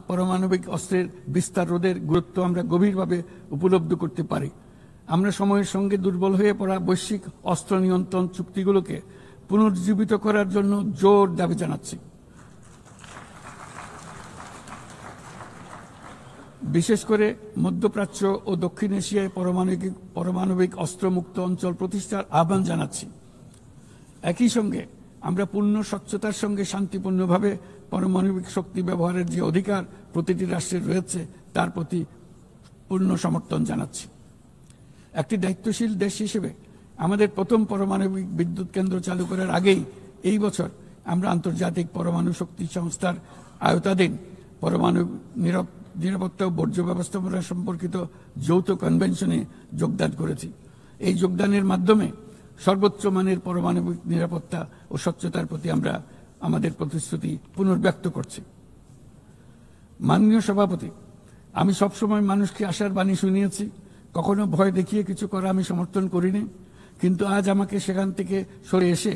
পারমাণবিক অস্ত্রের বিস্তার রোধের গুরুত্ব আমরা গভীরভাবে উপলব্ধি করতে পারি। আমরা সময়ের সঙ্গে দুর্বল হয়ে পড়া বৈশ্বিক অস্ত্র নিয়ন্ত্রণ চুক্তিগুলোকে পুনর্জীবিত করার জন্য জোর দাবি জানাচ্ছি। বিশেষ করে মধ্যপ্রাচ্য ও দক্ষিণ এশিয়ায় পারমাণবিক অস্ত্রমুক্ত অঞ্চল প্রতিষ্ঠার আহ্বান জানাচ্ছি। একই সঙ্গে আমরা পূর্ণ স্বচ্ছতার সঙ্গে শান্তিপূর্ণভাবে পারমাণবিক শক্তি ব্যবহারের যে অধিকার প্রতিটি রাষ্ট্রের রয়েছে তার প্রতি পূর্ণ সমর্থন জানাচ্ছি। একটি দায়িত্বশীল দেশ হিসেবে আমাদের প্রথম পারমাণবিক বিদ্যুৎ কেন্দ্র চালু করার আগেই এই বছর আমরা আন্তর্জাতিক পরমাণু শক্তি সংস্থার আওতাধীন পরমাণু নিরাপত্তা ও বর্জ্য ব্যবস্থাপনা সম্পর্কিত যৌথ কনভেনশনে যোগদান করেছি। এই যোগদানের মাধ্যমে সর্বোচ্চ মানের পারমাণবিক নিরাপত্তা ও স্বচ্ছতার প্রতি আমরা আমাদের প্রতিশ্রুতি পুনর্ব্যক্ত করছি। মাননীয় সভাপতি, আমি সবসময় মানুষকে আশার বাণী শুনিয়েছি, কখনো ভয় দেখিয়ে কিছু করা আমি সমর্থন করিনি, কিন্তু আজ আমাকে সেখান থেকে সরে এসে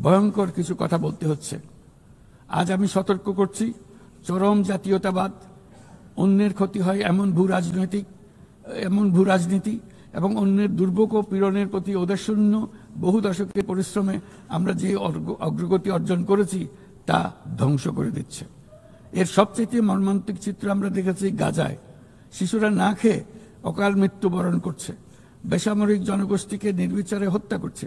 ভয়ঙ্কর কিছু কথা বলতে হচ্ছে। আজ আমি সতর্ক করছি, চরম জাতীয়তাবাদ, অন্যের ক্ষতি হয় এমন ভূ রাজনীতি এবং অন্যের দুর্ভোগ ও পীড়নের প্রতি ওদেশশূন্য বহু দশকের পরিশ্রমে আমরা যে অগ্রগতি অর্জন করেছি তা ধ্বংস করে দিচ্ছে। এর সবচেয়ে মর্মান্তিক চিত্র আমরা দেখেছি গাজায়। শিশুরা না খেয়ে অকাল মৃত্যুবরণ করছে, বেসামরিক জনগোষ্ঠীকে নির্বিচারে হত্যা করছে,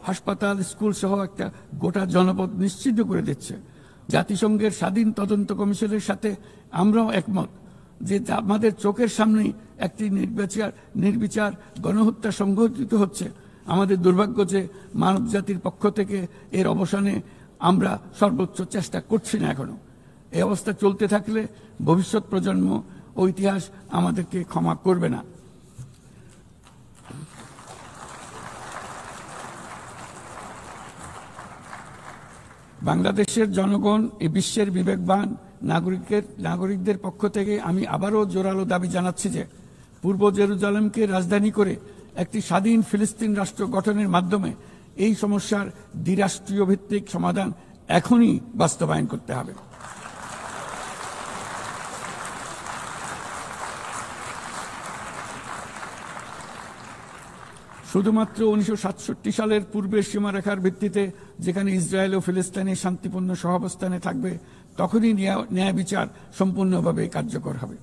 হাসপাতাল, স্কুল সহ একটা গোটা জনপদ নিশ্চিহ্ন করে দিচ্ছে। জাতিসংঘের স্বাধীন তদন্ত কমিশনের সাথে আমরাও একমত যে আমাদের চোখের সামনেই একটি নির্বিচার গণহত্যা সংঘটিত হচ্ছে। আমাদের দুর্ভাগ্য যে মানব জাতির পক্ষ থেকে এর অবসানে আমরা সর্বোচ্চ চেষ্টা করছি না এখনো। এই অবস্থা চলতে থাকলে ভবিষ্যৎ প্রজন্ম ও ইতিহাস আমাদেরকে ক্ষমা করবে না। বাংলাদেশের জনগণ এই বিশ্বের বিবেকবান নাগরিকদের পক্ষ থেকে আমি আবারও জোরালো দাবি জানাচ্ছি যে পূর্ব জেরুজালেমকে রাজধানী করে একটি স্বাধীন ফিলিস্তিন রাষ্ট্র গঠনের মাধ্যমে এই সমস্যার দ্বিরাষ্ট্রীয় ভিত্তিক সমাধান এখনই বাস্তবায়ন করতে হবে। শুধুমাত্র 1967 সালের পূর্বের সীমারেখার ভিত্তিতে যেখানে ইসরায়েল ও ফিলিস্তিনি শান্তিপূর্ণ সহাবস্থানে থাকবে তখনই ন্যায় বিচার সম্পূর্ণভাবে কার্যকর হবে।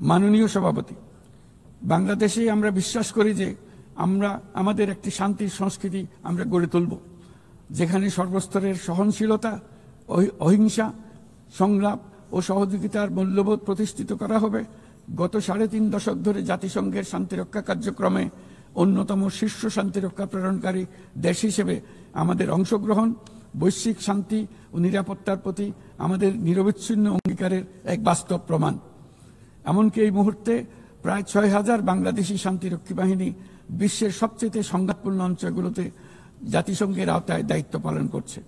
মাননীয় সভাপতি, বাংলাদেশে আমরা বিশ্বাস করি যে আমাদের একটি শান্তির সংস্কৃতি আমরা গড়ে তুলব, যেখানে সর্বস্তরের সহনশীলতা, অহিংসা, সংলাপ ও সহযোগিতার মূল্যবোধ প্রতিষ্ঠিত করা হবে। গত 3.5 দশক ধরে জাতিসংঘের শান্তিরক্ষা কার্যক্রমে অন্যতম শীর্ষ শান্তিরক্ষা প্রেরণকারী দেশ হিসেবে আমাদের অংশগ্রহণ বৈশ্বিক শান্তি ও নিরাপত্তার প্রতি আমাদের নিরবিচ্ছিন্ন অঙ্গীকারের এক বাস্তব প্রমাণ। এমনকি এই মুহূর্তে প্রায় 6,000 বাংলাদেশি শান্তিরক্ষী বাহিনী বিশ্বের সবচেয়ে সংঘাতপূর্ণ অঞ্চলগুলোতে জাতিসংঘের আওতায় দায়িত্ব পালন করছে।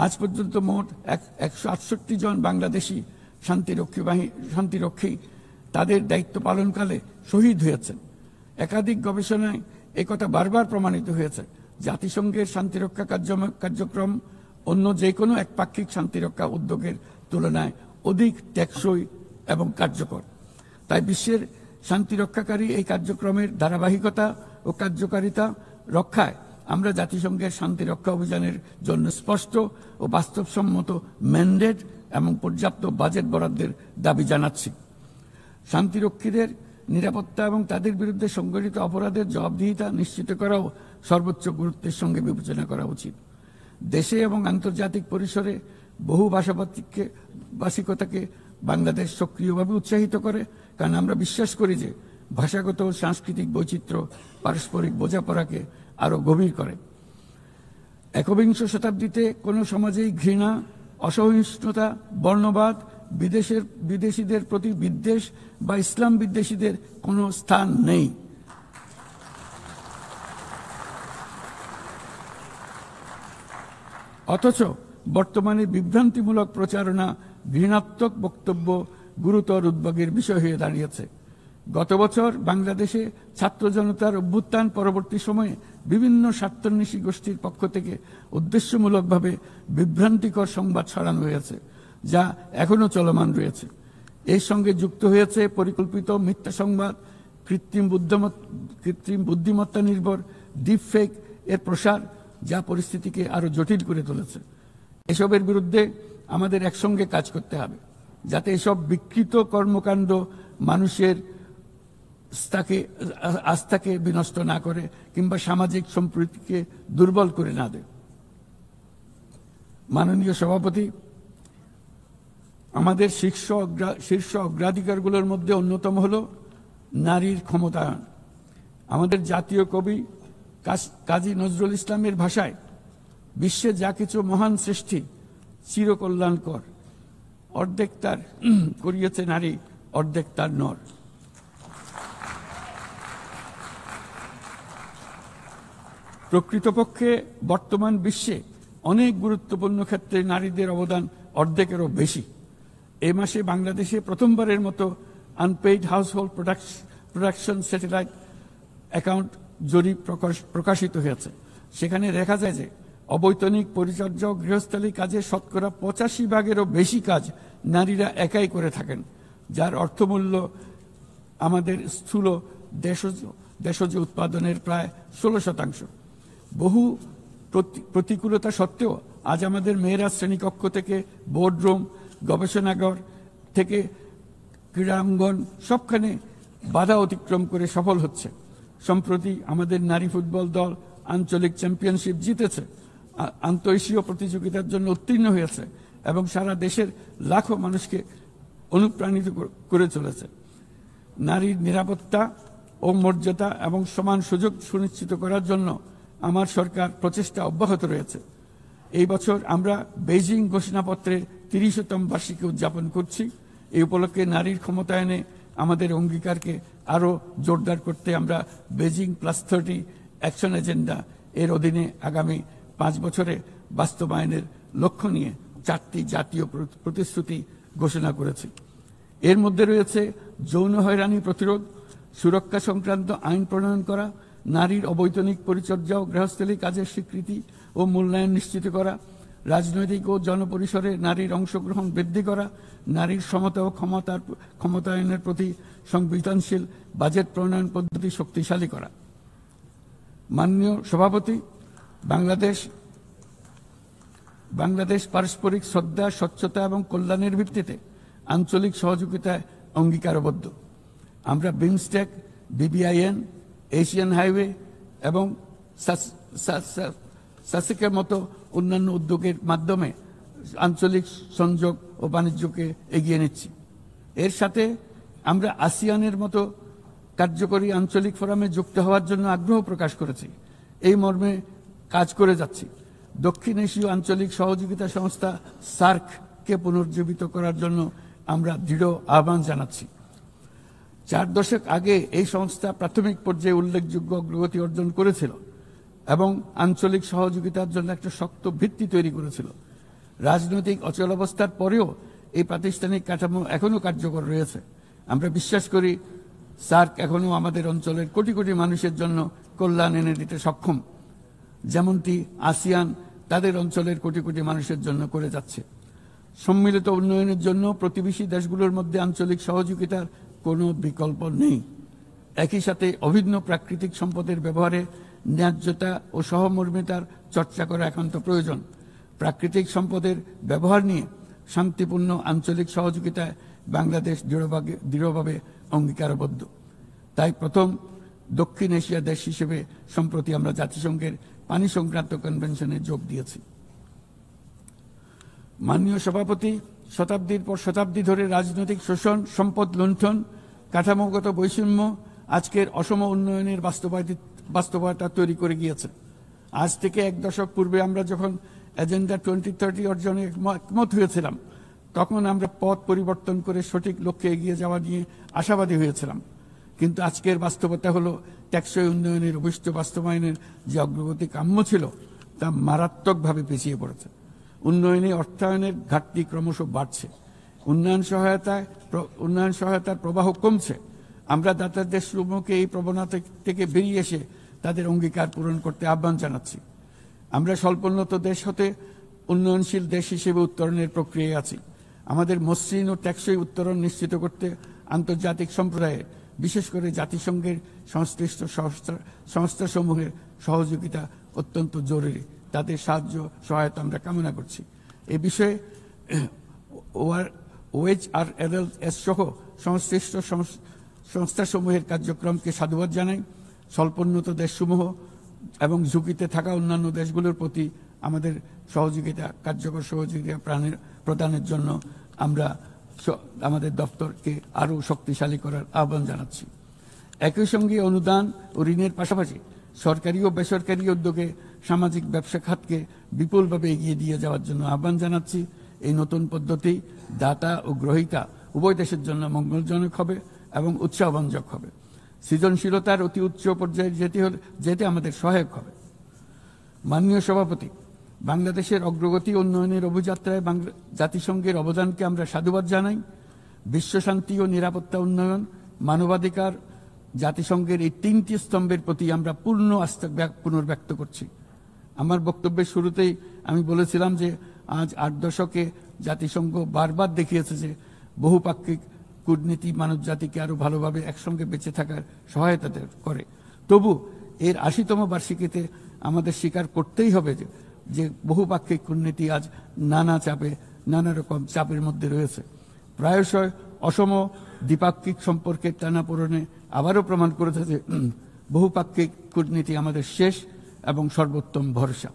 আজ পর্যন্ত মোট 168 জন বাংলাদেশি শান্তিরক্ষী তাদের দায়িত্ব পালনকালে শহীদ হয়েছেন। একাধিক গবেষণায় একথা বারবার প্রমাণিত হয়েছে। জাতিসংঘের শান্তিরক্ষা কার্যক্রম অন্য যে কোনো একপাক্ষিক শান্তিরক্ষা উদ্যোগের তুলনায় অধিক টেকসই এবং কার্যকর। তাই বিশ্বের শান্তিরক্ষাকারী এই কার্যক্রমের ধারাবাহিকতা ও কার্যকারিতা রক্ষায় আমরা জাতিসংঘের শান্তিরক্ষা অভিযানের জন্য স্পষ্ট ও বাস্তবসম্মত ম্যান্ডেট এবং পর্যাপ্ত বাজেট বরাদ্দের দাবি জানাচ্ছি। শান্তিরক্ষীদের নিরাপত্তা এবং তাদের বিরুদ্ধে সংঘটিত অপরাধের জবাবদিহিতা নিশ্চিত করাও সর্বোচ্চ গুরুত্বের সঙ্গে বিবেচনা করা উচিত। দেশে এবং আন্তর্জাতিক পরিসরে বহু ভাষিকতাকে বাংলাদেশ সক্রিয়ভাবে উৎসাহিত করে, কারণ আমরা বিশ্বাস করি যে ভাষাগত ও সাংস্কৃতিক বৈচিত্র্য পারস্পরিক বোঝাপড়াকে আরো গভীর করে। একবিংশ শতাব্দীতে কোনো সমাজেই ঘৃণা, অসহিষ্ণুতা, বর্ণবাদ, বিদেশিদের প্রতি বিদ্বেষ বা ইসলাম বিদ্বেষীদের কোনো স্থান নেই। অথচ বর্তমানে বিভ্রান্তিমূলক প্রচারণা, ঘৃণাত্মক বক্তব্য গুরুতর উদ্বেগের বিষয় হয়ে দাঁড়িয়েছে। গত বছর বাংলাদেশে ছাত্র জনতার অভ্যুত্থান পরবর্তী সময়ে বিভিন্ন স্বার্থান্বেষী গোষ্ঠীর পক্ষ থেকে উদ্দেশ্যমূলকভাবে বিভ্রান্তিকর সংবাদ ছড়ানো হয়েছে, যা এখনো চলমান রয়েছে। এর সঙ্গে যুক্ত হয়েছে পরিকল্পিত মিথ্যা সংবাদ, কৃত্রিম বুদ্ধিমত্তা নির্ভর ডিপফেক এর প্রসার, যা পরিস্থিতিকে আরো জটিল করে তুলেছে। এসবের বিরুদ্ধে আমাদের একসঙ্গে কাজ করতে হবে, যাতে এসব বিকৃত কর্মকাণ্ড মানুষের আস্থাকে বিনষ্ট না করে কিংবা সামাজিক সম্প্রীতিকে দুর্বল করে না দেয়। মাননীয় সভাপতি, আমাদের শীর্ষ অগ্রাধিকারগুলোর মধ্যে অন্যতম হল নারীর ক্ষমতায়ন। আমাদের জাতীয় কবি কাজী নজরুল ইসলামের ভাষায়, বিশ্বে যা কিছু মহান সৃষ্টি চিরকল্যাণকর, অর্ধেক তার করিয়েছে নারী, অর্ধেক তার নর। প্রকৃতপক্ষে বর্তমান বিশ্বে অনেক গুরুত্বপূর্ণ ক্ষেত্রে নারীদের অবদান অর্ধেকেরও বেশি। এই মাসে বাংলাদেশে প্রথমবারের মতো unpaid household production satellite account জরিপ প্রকাশিত হয়েছে। সেখানে দেখা যায় যে অবৈতনিক পরিচর্যা ও গৃহস্থালী কাজে শতকরা 85 ভাগেরও বেশি কাজ নারীরা একাই করে থাকেন। যার অর্থমূল্য আমাদের স্থূল দেশজ উৎপাদনের প্রায় 16%। বহু প্রতিকূলতা সত্ত্বেও আজ আমাদের মেয়েরা শ্রেণীকক্ষ থেকে বোর্ডরুম, গবেষণাগার থেকে ক্রীড়াঙ্গন সবখানে বাধা অতিক্রম করে সফল হচ্ছে। সম্প্রতি আমাদের নারী ফুটবল দল আঞ্চলিক চ্যাম্পিয়নশিপ জিতেছে, আন্তঃএশীয় প্রতিযোগিতার জন্য উত্তীর্ণ হয়েছে এবং সারা দেশের লাখো মানুষকে অনুপ্রাণিত করে চলেছে। নারীর নিরাপত্তা ও মর্যাদা এবং সমান সুযোগ সুনিশ্চিত করার জন্য আমার সরকার প্রচেষ্টা অব্যাহত রয়েছে। এই বছর আমরা বেইজিং ঘোষণাপত্রের 30তম বার্ষিকী উদযাপন করছি। এই উপলক্ষে নারীর ক্ষমতায়নে আমাদের অঙ্গীকারকে আরও জোরদার করতে আমরা বেইজিং +30 অ্যাকশন এজেন্ডা এর অধীনে আগামী 5 বছরে বাস্তবায়নের লক্ষ্য নিয়ে 4টি জাতীয় প্রতিশ্রুতি ঘোষণা করেছি। এর মধ্যে রয়েছে যৌন হয়রানি প্রতিরোধ, সুরক্ষা সংক্রান্ত আইন প্রণয়ন করা, নারীর অবৈতনিক পরিচর্যা ও গৃহস্থলী কাজের স্বীকৃতি ও মূল্যায়ন নিশ্চিত করা, রাজনৈতিক ও জনপরিসরে নারীর অংশগ্রহণ বৃদ্ধি করা, নারীর সমতা ও ক্ষমতায়নের প্রতি সংবেদনশীল বাজেট প্রণয়ন পদ্ধতি শক্তিশালী করা। মাননীয় সভাপতি, বাংলাদেশ পারস্পরিক শ্রদ্ধা, স্বচ্ছতা এবং কল্যাণের ভিত্তিতে আঞ্চলিক সহযোগিতায় অঙ্গীকারবদ্ধ। আমরা বিমস্টেক, BBIN, এশিয়ান হাইওয়ে এবং সাসেকের মতো অন্যান্য উদ্যোগের মাধ্যমে আঞ্চলিক সংযোগ ও বাণিজ্যকে এগিয়ে নিচ্ছি। এর সাথে আমরা আসিয়ানের মতো কার্যকরী আঞ্চলিক ফোরামে যুক্ত হওয়ার জন্য আগ্রহ প্রকাশ করেছি। এই মর্মে কাজ করে যাচ্ছি। দক্ষিণ এশীয় আঞ্চলিক সহযোগিতা সংস্থা SAARC-কে পুনর্জীবিত করার জন্য আমরা দৃঢ় আহ্বান জানাচ্ছি। 4 দশক আগে এই সংস্থা প্রাথমিক পর্যায়ে উল্লেখযোগ্য অগ্রগতি অর্জন করেছিল এবং আঞ্চলিক সহযোগিতার জন্য একটা শক্ত ভিত্তি তৈরি করেছিল। রাজনৈতিক অচলাবস্থার পরেও এই প্রাতিষ্ঠানিক কাঠামো এখনও কার্যকর রয়েছে। আমরা বিশ্বাস করি SAARC এখনও আমাদের অঞ্চলের কোটি কোটি মানুষের জন্য কল্যাণ এনে দিতে সক্ষম, যেমনটি আসিয়ান তাদের অঞ্চলের কোটি কোটি মানুষের জন্য করে যাচ্ছে। সম্মিলিত উন্নয়নের জন্য প্রতিবেশী দেশগুলোর মধ্যে আঞ্চলিক সহযোগিতার কোনো বিকল্প নেই। একই সাথে অভিন্ন প্রাকৃতিক সম্পদের ব্যবহারে ন্যায্যতা ও সহমর্মিতার চর্চা করা একান্ত প্রয়োজন। প্রাকৃতিক সম্পদের ব্যবহার নিয়ে শান্তিপূর্ণ আঞ্চলিক সহযোগিতায় বাংলাদেশ দৃঢ়ভাবে অঙ্গীকারবদ্ধ। তাই প্রথম দক্ষিণ এশিয়া দেশ হিসেবে সম্প্রতি আমরা জাতিসংঘের পানি সংক্রান্ত কনভেনশনে যোগ দিয়েছি। মাননীয় সভাপতি, শতাব্দীর পর শতাব্দী ধরে রাজনৈতিক শোষণ, সম্পদ লুণ্ঠন, কাঠামোগত বৈষম্য আজকের অসম উন্নয়নের বাস্তবতা তৈরি করে গিয়েছে। আজ থেকে 1 দশক পূর্বে আমরা যখন এজেন্ডা 2030 অর্জনে একমত হয়েছিলাম, তখন আমরা পথ পরিবর্তন করে সঠিক লক্ষ্যে এগিয়ে যাওয়া নিয়ে আশাবাদী হয়েছিলাম। কিন্তু আজকের বাস্তবতা হলো টেকসই উন্নয়নের অভিষ্ট বাস্তবায়নের যে অগ্রগতি কাম্য ছিল তা মারাত্মকভাবে পিছিয়ে পড়েছে। উন্নয়নে অর্থায়নের ঘাটতি ক্রমশ বাড়ছে। উন্নয়ন সহায়তার প্রবাহ কমছে। আমরা দাতাদের সমূহকে এই প্রবণতা থেকে বেরিয়ে এসে তাদের অঙ্গীকার পূরণ করতে আহ্বান জানাচ্ছি। আমরা স্বল্পোন্নত দেশ হতে উন্নয়নশীল দেশ হিসেবে উত্তরণের প্রক্রিয়ায় আছি। আমাদের মসৃণ ও টেকসই উত্তরণ নিশ্চিত করতে আন্তর্জাতিক সম্প্রদায়ের, বিশেষ করে জাতিসংঘের সংশ্লিষ্ট সংস্থাসমূহের সহযোগিতা অত্যন্ত জরুরি। তাদের সাহায্য সহায়তা আমরা কামনা করছি। এই বিষয়ে OHRLS সহ সংশ্লিষ্ট সংস্থাসমূহের কার্যক্রমকে সাধুবাদ জানাই। স্বল্পোন্নত দেশসমূহ এবং ঝুঁকিতে থাকা অন্যান্য দেশগুলোর প্রতি আমাদের কার্যকর সহযোগিতা প্রদানের জন্য আমরা আমাদের দপ্তরকে আরও শক্তিশালী করার আহ্বান জানাচ্ছি। একই সঙ্গে অনুদান ও ঋণের পাশাপাশি সরকারি ও বেসরকারি উদ্যোগে সামাজিক ব্যবসা খাতকে বিপুলভাবে এগিয়ে দিয়ে যাওয়ার জন্য আহ্বান জানাচ্ছি। এই নতুন পদ্ধতি দাতা ও গ্রহীতা উভয় দেশের জন্য মঙ্গলজনক হবে এবং উৎসাহব্যঞ্জক হবে। সৃজনশীলতার অতি উচ্চ পর্যায়ে যেতে আমাদের সহায়ক হবে। মাননীয় সভাপতি, বাংলাদেশের অগ্রগতি উন্নয়নের অভিযাত্রায় জাতিসংঘের অবদানকে আমরা সাধুবাদ জানাই। বিশ্বশান্তি ও নিরাপত্তা উন্নয়ন, মানবাধিকার, জাতিসংঘের এই 3টি স্তম্ভের প্রতি আমরা পূর্ণ আস্থা পুনর্ব্যক্ত করছি। আমার বক্তব্যের শুরুতেই আমি বলেছিলাম যে আজ 8 দশকে জাতিসংঘ বারবার দেখিয়েছে যে বহুপাক্ষিক কূটনীতি মানব জাতিকে আরো ভালোভাবে একসঙ্গে বেঁচে থাকার সহায়তা করে। তবু এর ৮০তম বার্ষিকীতে আমাদের স্বীকার করতেই হবে যে বহুপাক্ষিক কূটনীতি আজ নানা রকম চাপের মধ্যে রয়েছে। প্রায়শই অসম দ্বিপাক্ষিক সম্পর্কের টানাপোড়েনে আবারও প্রমাণ করেছে যে বহুপাক্ষিক কূটনীতি আমাদের শেষ এবং সর্বোত্তম ভরসা।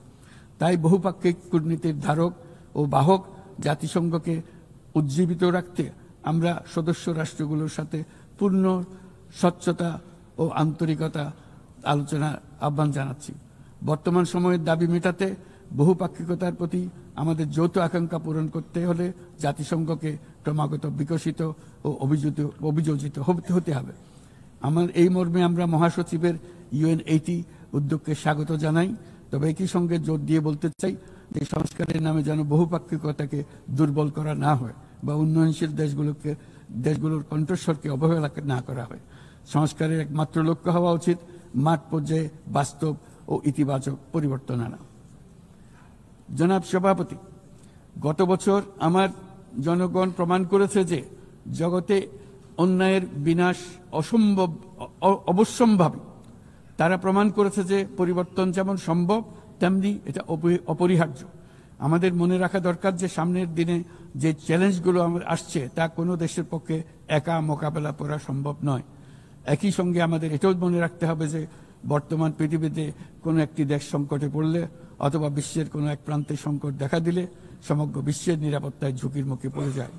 তাই বহুপাক্ষিক কূটনীতির ধারক ও বাহক জাতিসংঘকে উজ্জীবিত রাখতে আমরা সদস্য রাষ্ট্রগুলোর সাথে পূর্ণ স্বচ্ছতা ও আন্তরিকতা আলোচনার আহ্বান জানাচ্ছি। বর্তমান সময়ের দাবি মেটাতে বহুপাক্ষিকতার প্রতি আমাদের যৌথ আকাঙ্ক্ষা পূরণ করতে হলে জাতিসংঘকে ক্রমাগত বিকশিত ও অভিযোজিত হতে হবে। আমার এই মর্মে আমরা মহাসচিবের UN80 উদ্যোগকে স্বাগত জানাই। তবে একই সঙ্গে জোর দিয়ে বলতে চাই যে সংস্কারের নামে যেন বহুপাক্ষিকতাকে দুর্বল করা না হয় বা উন্নয়নশীল দেশগুলোর কণ্ঠস্বরকে অবহেলা না করা হয়। সংস্কারের একমাত্র লক্ষ্য হওয়া উচিত মাঠ পর্যায়ে বাস্তব ও ইতিবাচক পরিবর্তন আনা। জনাব সভাপতি, গত বছর আমার জনগণ প্রমাণ করেছে যে জগতে অন্যায়ের বিনাশ অবশ্যম্ভাবী। তারা প্রমাণ করেছে যে পরিবর্তন যেমন সম্ভব তেমনি এটা অপরিহার্য। আমাদের মনে রাখা দরকার যে সামনের দিনে যে চ্যালেঞ্জগুলো আমার আসছে তা কোনো দেশের পক্ষে একা মোকাবেলা করা সম্ভব নয়। একই সঙ্গে আমাদের এটাও মনে রাখতে হবে যে বর্তমান পৃথিবীতে কোনো একটি দেশ সংকটে পড়লে অথবা বিশ্বের কোনো এক প্রান্তে সংকট দেখা দিলে সমগ্র বিশ্বের নিরাপত্তায় ঝুঁকির মুখে পড়ে যায়।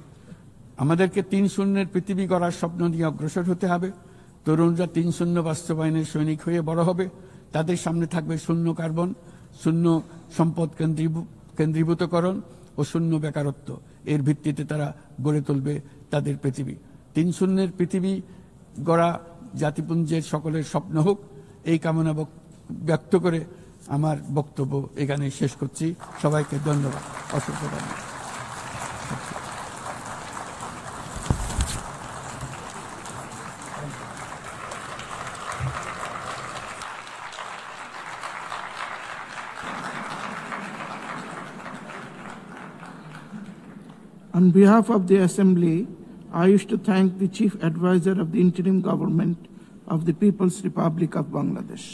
আমাদেরকে ৩-০ পৃথিবী গড়ার স্বপ্ন নিয়ে অগ্রসর হতে হবে। তরুণরা ৩-০ বাস্তবায়নের সৈনিক হয়ে বড় হবে। তাদের সামনে থাকবে শূন্য কার্বন, শূন্য সম্পদ কেন্দ্রীভূতকরণ ও শূন্য বেকারত্ব। এর ভিত্তিতে তারা গড়ে তুলবে তাদের পৃথিবী। ৩-০ পৃথিবী গড়া জাতিপুঞ্জের সকলের স্বপ্ন হোক, এই কামনা ব্যক্ত করে আমার বক্তব্য এখানে শেষ করছি। সবাইকে ধন্যবাদ, অসংখ্য ধন্যবাদ। On behalf of the Assembly, I wish to thank the Chief Advisor of the Interim Government of the People's Republic of Bangladesh.